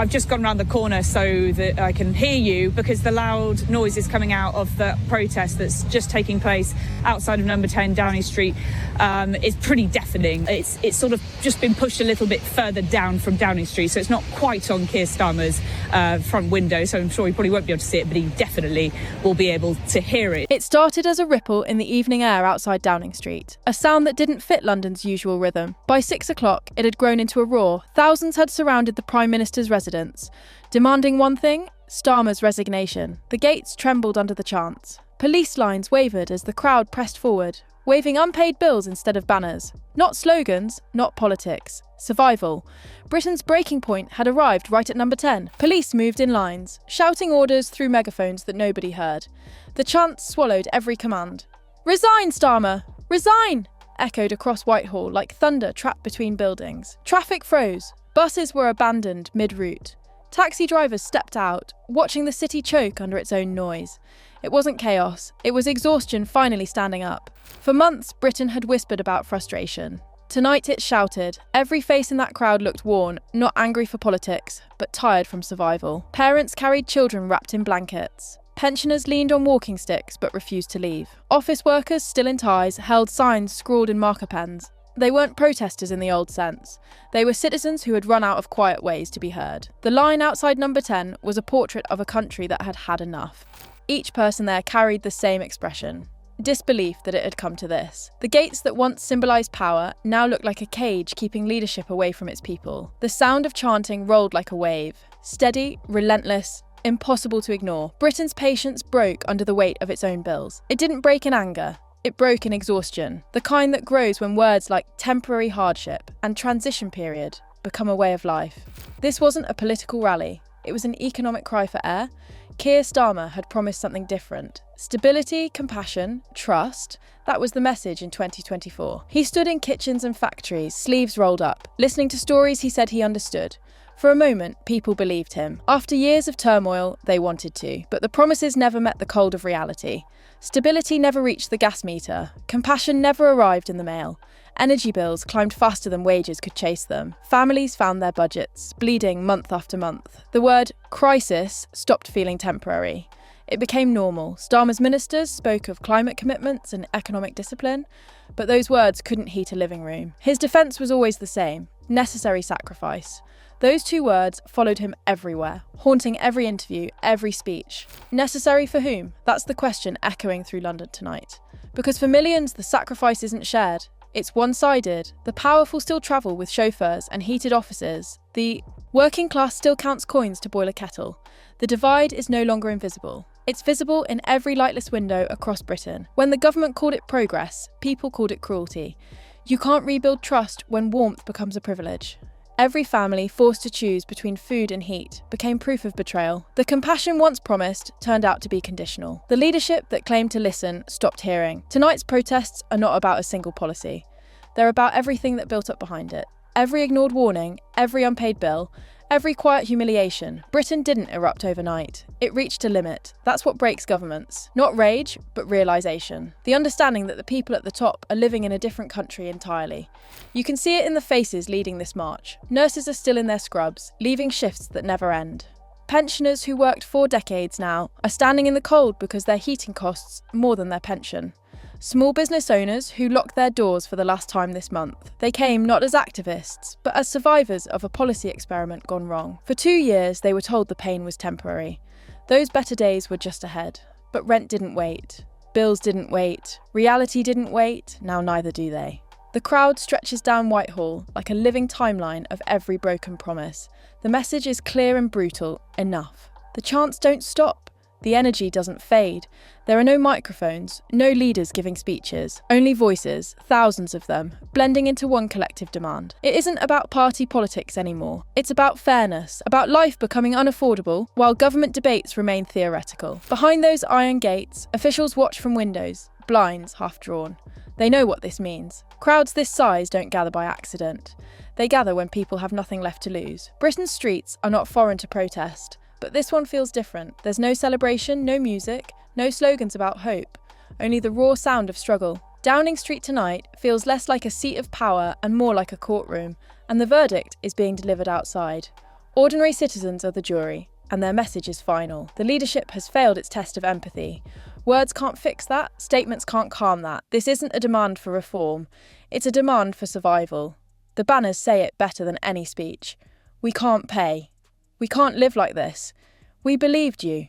I've just gone around the corner so that I can hear you, because the loud noise is coming out of the protest that's just taking place outside of number 10 Downing Street. Is pretty deafening. It's sort of just been pushed a little bit further down from Downing Street, so it's not quite on Keir Starmer's front window, so I'm sure he probably won't be able to see it, but he definitely will be able to hear it. It started as a ripple in the evening air outside Downing Street, a sound that didn't fit London's usual rhythm. By 6 o'clock, it had grown into a roar. Thousands had surrounded the Prime Minister's residence, demanding one thing: Starmer's resignation. The gates trembled under the chants. Police lines wavered as the crowd pressed forward, waving unpaid bills instead of banners. Not slogans, not politics. Survival. Britain's breaking point had arrived right at number 10. Police moved in lines, shouting orders through megaphones that nobody heard. The chants swallowed every command. "Resign, Starmer! Resign!" echoed across Whitehall like thunder trapped between buildings. Traffic froze. Buses were abandoned mid-route. Taxi drivers stepped out, watching the city choke under its own noise. It wasn't chaos, it was exhaustion finally standing up. For months, Britain had whispered about frustration. Tonight it shouted. Every face in that crowd looked worn, not angry for politics, but tired from survival. Parents carried children wrapped in blankets. Pensioners leaned on walking sticks but refused to leave. Office workers, still in ties, held signs scrawled in marker pens. They weren't protesters in the old sense. They were citizens who had run out of quiet ways to be heard. The line outside number 10 was a portrait of a country that had had enough. Each person there carried the same expression: disbelief that it had come to this. The gates that once symbolised power now looked like a cage keeping leadership away from its people. The sound of chanting rolled like a wave. Steady, relentless, impossible to ignore. Britain's patience broke under the weight of its own bills. It didn't break in anger. It broke in exhaustion, the kind that grows when words like temporary hardship and transition period become a way of life. This wasn't a political rally. It was an economic cry for air. Keir Starmer had promised something different. Stability, compassion, trust. That was the message in 2024. He stood in kitchens and factories, sleeves rolled up, listening to stories he said he understood. For a moment, people believed him. After years of turmoil, they wanted to. But the promises never met the cold of reality. Stability never reached the gas meter. Compassion never arrived in the mail. Energy bills climbed faster than wages could chase them. Families found their budgets, bleeding month after month. The word crisis stopped feeling temporary. It became normal. Starmer's ministers spoke of climate commitments and economic discipline, but those words couldn't heat a living room. His defence was always the same: necessary sacrifice. Those two words followed him everywhere, haunting every interview, every speech. Necessary for whom? That's the question echoing through London tonight. Because for millions, the sacrifice isn't shared. It's one-sided. The powerful still travel with chauffeurs and heated offices. The working class still counts coins to boil a kettle. The divide is no longer invisible. It's visible in every lightless window across Britain. When the government called it progress, people called it cruelty. You can't rebuild trust when warmth becomes a privilege. Every family forced to choose between food and heat became proof of betrayal. The compassion once promised turned out to be conditional. The leadership that claimed to listen stopped hearing. Tonight's protests are not about a single policy. They're about everything that built up behind it. Every ignored warning, every unpaid bill, every quiet humiliation. Britain didn't erupt overnight. It reached a limit. That's what breaks governments. Not rage, but realisation. The understanding that the people at the top are living in a different country entirely. You can see it in the faces leading this march. Nurses are still in their scrubs, leaving shifts that never end. Pensioners who worked 4 decades now are standing in the cold because their heating costs more than their pension. Small business owners who locked their doors for the last time this month. They came not as activists, but as survivors of a policy experiment gone wrong. For 2 years, they were told the pain was temporary. Those better days were just ahead. But rent didn't wait. Bills didn't wait. Reality didn't wait. Now neither do they. The crowd stretches down Whitehall like a living timeline of every broken promise. The message is clear and brutal: enough. The chants don't stop. The energy doesn't fade. There are no microphones, no leaders giving speeches, only voices, thousands of them, blending into one collective demand. It isn't about party politics anymore. It's about fairness, about life becoming unaffordable while government debates remain theoretical. Behind those iron gates, officials watch from windows, blinds half drawn. They know what this means. Crowds this size don't gather by accident. They gather when people have nothing left to lose. Britain's streets are not foreign to protest. But this one feels different. There's no celebration, no music, no slogans about hope, only the raw sound of struggle. Downing Street tonight feels less like a seat of power and more like a courtroom, and the verdict is being delivered outside. Ordinary citizens are the jury, and their message is final. The leadership has failed its test of empathy. Words can't fix that, statements can't calm that. This isn't a demand for reform, it's a demand for survival. The banners say it better than any speech. We can't pay. We can't live like this. We believed you.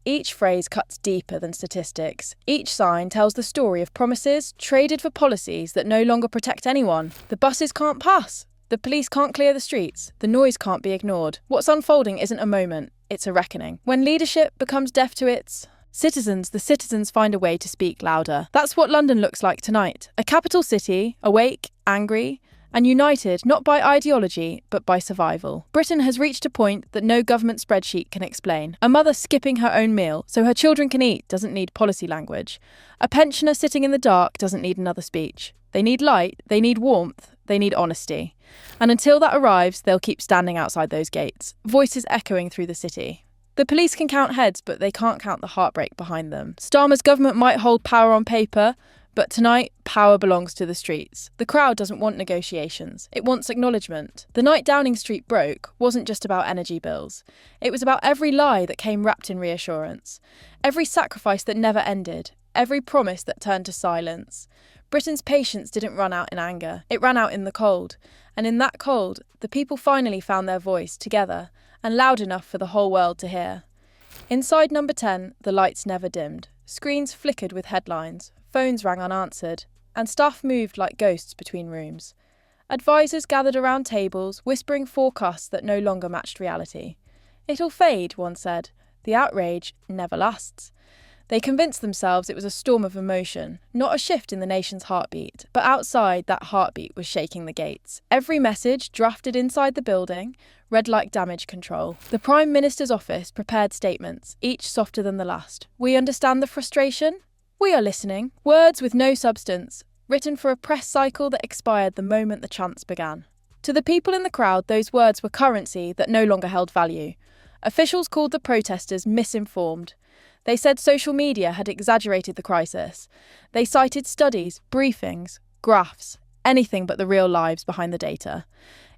Each phrase cuts deeper than statistics. Each sign tells the story of promises traded for policies that no longer protect anyone. The buses can't pass. The police can't clear the streets. The noise can't be ignored. What's unfolding isn't a moment, it's a reckoning. When leadership becomes deaf to its citizens, the citizens find a way to speak louder. That's what London looks like tonight. A capital city, awake, angry, and united not by ideology, but by survival. Britain has reached a point that no government spreadsheet can explain. A mother skipping her own meal so her children can eat doesn't need policy language. A pensioner sitting in the dark doesn't need another speech. They need light, they need warmth, they need honesty. And until that arrives, they'll keep standing outside those gates, voices echoing through the city. The police can count heads, but they can't count the heartbreak behind them. Starmer's government might hold power on paper, but tonight, power belongs to the streets. The crowd doesn't want negotiations. It wants acknowledgement. The night Downing Street broke wasn't just about energy bills. It was about every lie that came wrapped in reassurance. Every sacrifice that never ended. Every promise that turned to silence. Britain's patience didn't run out in anger. It ran out in the cold. And in that cold, the people finally found their voice, together, and loud enough for the whole world to hear. Inside number 10, the lights never dimmed. Screens flickered with headlines. Phones rang unanswered, and staff moved like ghosts between rooms. Advisors gathered around tables, whispering forecasts that no longer matched reality. It'll fade, one said. The outrage never lasts. They convinced themselves it was a storm of emotion, not a shift in the nation's heartbeat, but outside that heartbeat was shaking the gates. Every message drafted inside the building read like damage control. The Prime Minister's office prepared statements, each softer than the last. We understand the frustration. We are listening. Words with no substance, written for a press cycle that expired the moment the chants began. To the people in the crowd, those words were currency that no longer held value. Officials called the protesters misinformed. They said social media had exaggerated the crisis. They cited studies, briefings, graphs, anything but the real lives behind the data.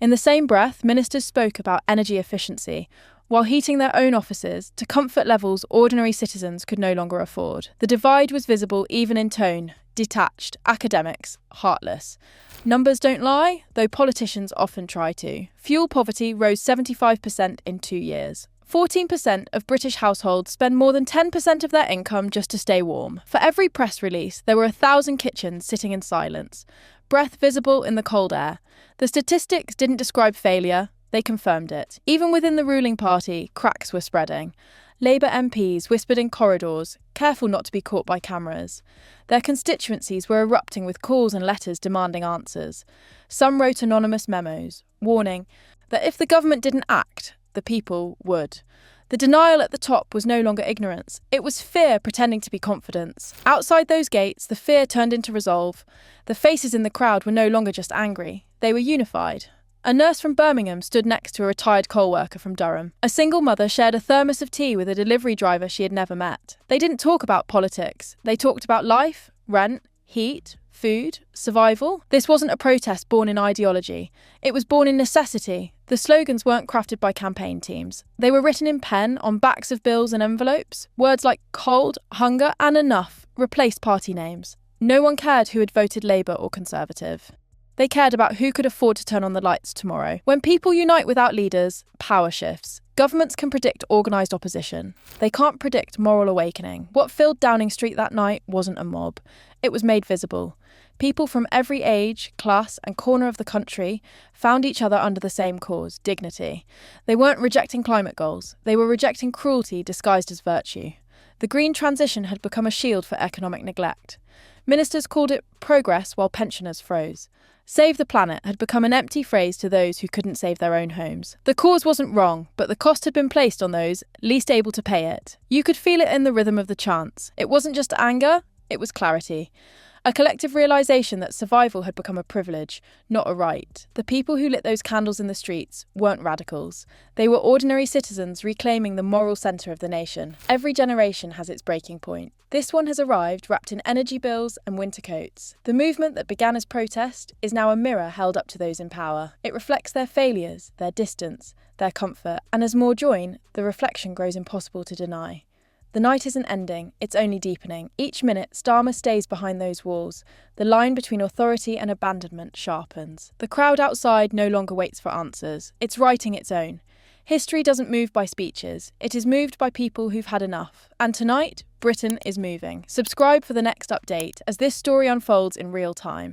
In the same breath, ministers spoke about energy efficiency, while heating their own offices to comfort levels ordinary citizens could no longer afford. The divide was visible even in tone, detached, academics, heartless. Numbers don't lie, though politicians often try to. Fuel poverty rose 75% in 2 years. 14% of British households spend more than 10% of their income just to stay warm. For every press release, there were 1,000 kitchens sitting in silence, breath visible in the cold air. The statistics didn't describe failure, they confirmed it. Even within the ruling party, cracks were spreading. Labour MPs whispered in corridors, careful not to be caught by cameras. Their constituencies were erupting with calls and letters demanding answers. Some wrote anonymous memos, warning that if the government didn't act, the people would. The denial at the top was no longer ignorance. It was fear pretending to be confidence. Outside those gates, the fear turned into resolve. The faces in the crowd were no longer just angry. They were unified. A nurse from Birmingham stood next to a retired coal worker from Durham. A single mother shared a thermos of tea with a delivery driver she had never met. They didn't talk about politics. They talked about life, rent, heat, food, survival. This wasn't a protest born in ideology. It was born in necessity. The slogans weren't crafted by campaign teams. They were written in pen on backs of bills and envelopes. Words like cold, hunger and enough replaced party names. No one cared who had voted Labour or Conservative. They cared about who could afford to turn on the lights tomorrow. When people unite without leaders, power shifts. Governments can predict organised opposition. They can't predict moral awakening. What filled Downing Street that night wasn't a mob. It was made visible. People from every age, class and corner of the country found each other under the same cause, dignity. They weren't rejecting climate goals. They were rejecting cruelty disguised as virtue. The green transition had become a shield for economic neglect. Ministers called it progress while pensioners froze. Save the planet had become an empty phrase to those who couldn't save their own homes. The cause wasn't wrong, but the cost had been placed on those least able to pay it. You could feel it in the rhythm of the chants. It wasn't just anger, it was clarity. A collective realisation that survival had become a privilege, not a right. The people who lit those candles in the streets weren't radicals. They were ordinary citizens reclaiming the moral centre of the nation. Every generation has its breaking point. This one has arrived wrapped in energy bills and winter coats. The movement that began as protest is now a mirror held up to those in power. It reflects their failures, their distance, their comfort, and as more join, the reflection grows impossible to deny. The night isn't ending, it's only deepening. Each minute, Starmer stays behind those walls. The line between authority and abandonment sharpens. The crowd outside no longer waits for answers. It's writing its own. History doesn't move by speeches. It is moved by people who've had enough. And tonight, Britain is moving. Subscribe for the next update as this story unfolds in real time.